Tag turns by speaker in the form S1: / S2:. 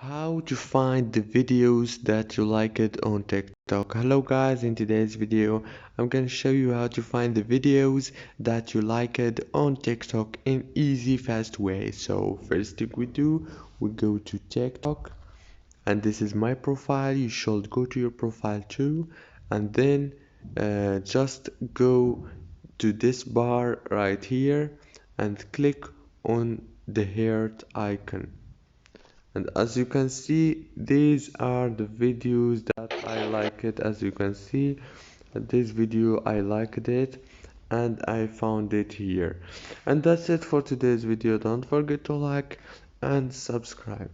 S1: How to find the videos that you liked on TikTok. Hello guys, in today's video I'm gonna show you how to find the videos that you liked on TikTok in easy fast way. So first thing we do, we go to TikTok, and this is my profile. You should go to your profile too, and then just go to this bar right here and click on the heart icon. And as you can see, these are the videos that I liked. As you can see, this video I liked it and I found it here. And that's it for today's video. Don't forget to like and subscribe.